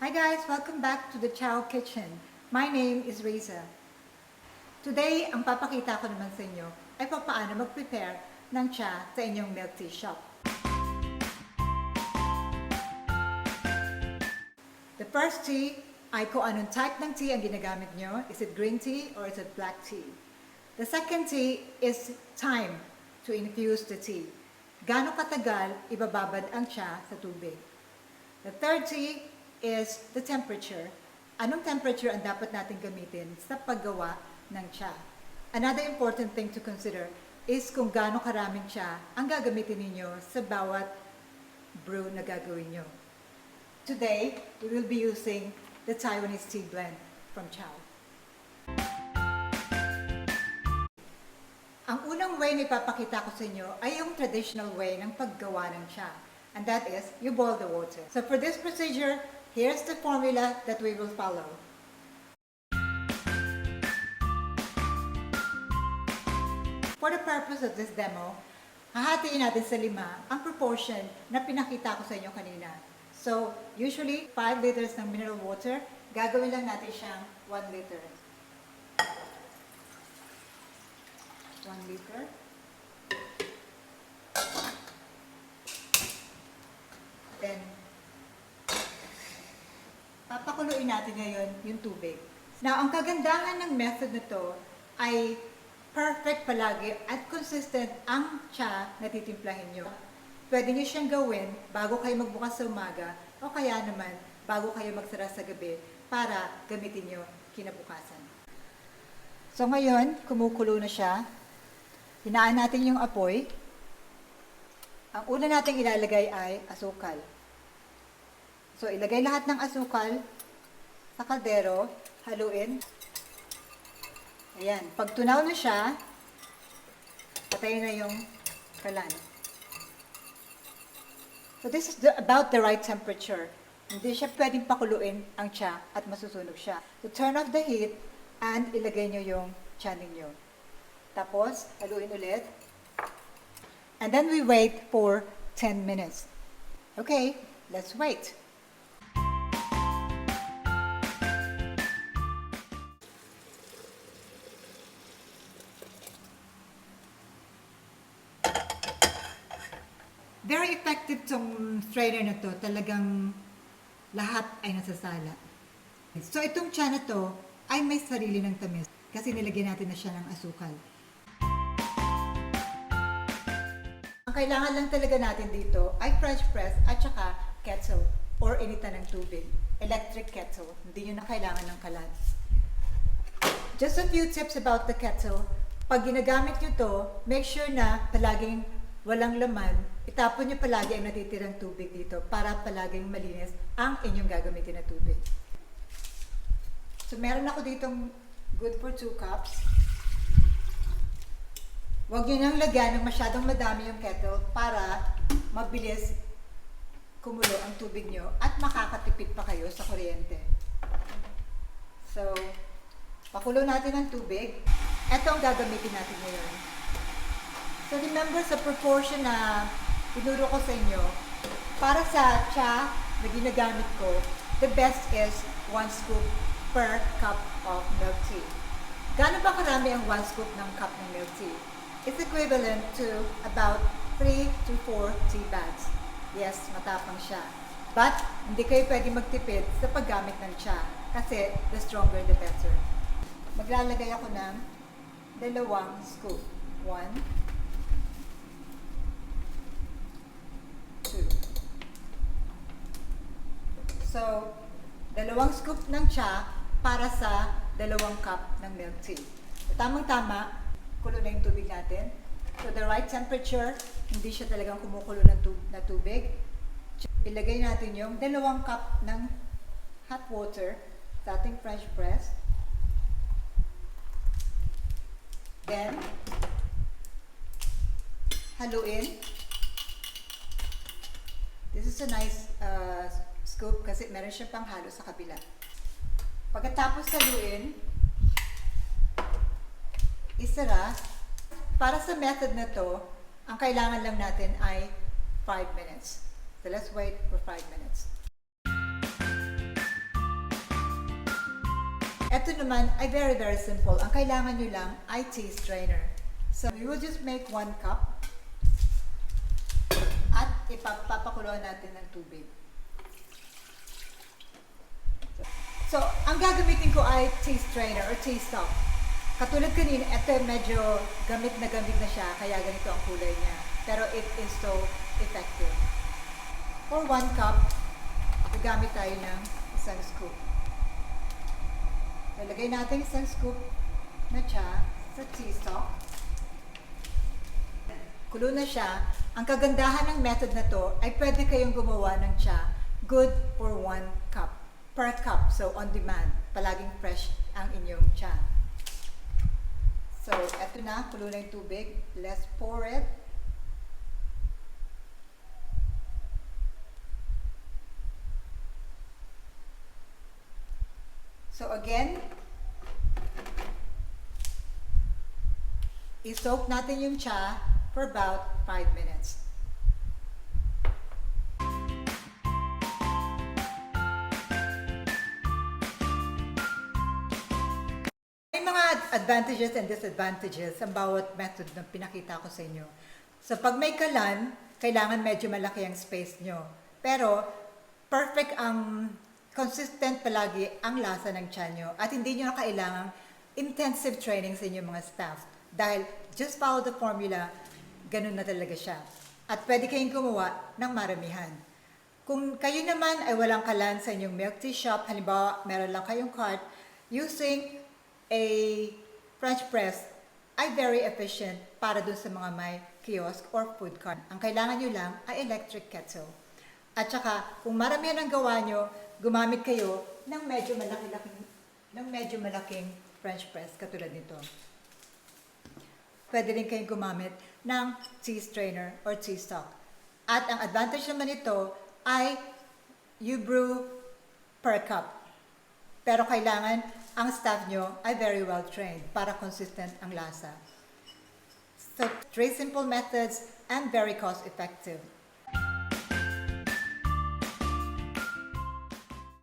Hi guys! Welcome back to the Chao Kitchen. My name is Reza. Today, ang papakita ko naman sa inyo ay paano mag-prepare ng cha sa inyong milk tea shop. The first tea ay kung anong type ng tea ang ginagamit nyo. Is it green tea or is it black tea? The second tea is time to infuse the tea. Gaano katagal ibababad ang cha sa tubig? The third tea is the temperature. Anong temperature ang dapat natin gamitin sa paggawa ng cha? Another important thing to consider is kung gaano karaming cha ang gagamitin ninyo sa bawat brew na gagawin nyo. Today, we will be using the Taiwanese tea blend from Chao. Ang unang way na ipapakita ko sa inyo ay yung traditional way ng paggawa ng cha. And that is, you boil the water. So for this procedure, here's the formula that we will follow. For the purpose of this demo, hahatiin natin sa 5 ang proportion na pinakita ko sa inyo kanina. So, usually, 5 liters ng mineral water, gagawin lang natin siyang 1 liter. 1 liter. Then, papakuluin natin ngayon yung tubig. Now, ang kagandahan ng method na to ay perfect palagi at consistent ang cha na titimplahin nyo. Pwede nyo siyang gawin bago kayo magbukas sa umaga o kaya naman bago kayo magsara sa gabi para gamitin nyo kinabukasan. So ngayon, kumukulo na siya. Hinaan natin yung apoy. Ang una nating ilalagay ay asukal. So, ilagay lahat ng asukal sa kaldero, haluin. Ayan. Pag tunaw na siya, patayin na yung kalan. So, this is about the right temperature. Hindi siya pwedeng pakuluin ang cha at masusunog siya. So, turn off the heat and ilagay nyo yung cha ninyo. Tapos, haluin ulit. And then we wait for 10 minutes. Okay, let's wait. Very effective tong strainer na to. Talagang lahat ay nasasala. So itong cha na to ay may sarili ng tamis kasi nilagyan natin na siya ng asukal. Ang kailangan lang talaga natin dito ay French press at saka kettle or initan ng tubig. Electric kettle. Hindi nyo na kailangan ng kalan. Just a few tips about the kettle. Pag ginagamit nyo to, make sure na palaging walang laman. Itapon nyo palagi ang natitirang tubig dito para palaging malinis ang inyong gagamitin na tubig. So meron ako ditong good for 2 cups. Huwag nyo nang lagyan ng masyadong madami yung kettle para mabilis kumulo ang tubig nyo at makakatipid pa kayo sa kuryente. So, pakulo natin ang tubig. Ito ang gagamitin natin ngayon. So, remember sa proportion na tinuro ko sa inyo, para sa cha na ginagamit ko, the best is 1 scoop per cup of milk tea. Gaano ba karami ang 1 scoop ng cup ng milk tea? It's equivalent to about 3 to 4 tea bags. Yes, matapang siya. But, hindi kayo pwede magtipid sa paggamit ng cha kasi the stronger the better. Maglalagay ako ng 2 scoop. 1, 2. So, 2 scoop ng cha para sa 2 cup ng milk tea. Tamang-tama, kulo na yung tubig natin. So, the right temperature, hindi siya talagang kumukulo na tubig. Ilagay natin yung 2 cup ng hot water sa ating French press. Then, haluin. This is a nice scoop kasi meron siyang panghalo sa kabila. Pagkatapos haluin, isara. Para sa method na to, ang kailangan lang natin ay 5 minutes. So let's wait for 5 minutes. Ito naman ay very, very simple. Ang kailangan nyo lang ay tea strainer. So, you will just make 1 cup at ipapakuluan natin ng tubig. So, ang gagamitin ko ay tea strainer or tea stock. Katulad kanina, ito medyo gamit na siya, kaya ganito ang kulay niya. Pero it is so effective. For 1 cup, gagamit tayo ng isang scoop. Lalagay natin isang scoop na cha sa tea stock. Kulo na siya. Ang kagandahan ng method na to ay pwede kayong gumawa ng cha good for 1 cup per cup. So, on demand. Palaging fresh ang inyong cha. So, eto na. Kulo na yung tubig. Let's pour it. So again, i-soak natin yung cha for about 5 minutes. May mga advantages and disadvantages ang bawat method na pinakita ko sa inyo. So pag may kalan, kailangan medyo malaki ang space nyo. Pero perfect ang consistent palagi ang lasa ng cha nyo at hindi nyo na kailangang intensive training sa inyong mga staff dahil just follow the formula, ganun na talaga siya. At pwede kayong gumawa ng maramihan. Kung kayo naman ay walang kalan sa inyong milk tea shop, halimbawa meron lang kayong cart, using a French press ay very efficient para dun sa mga may kiosk or food cart. Ang kailangan nyo lang ay electric kettle. At saka, kung maramihan ang gawa nyo, gumamit kayo ng medyo malaking French press katulad nito. Pwede rin kayong gumamit ng tea strainer or tea stock. At ang advantage naman nito ay you brew per cup. Pero kailangan ang staff nyo ay very well trained para consistent ang lasa. So, 3 simple methods and very cost effective.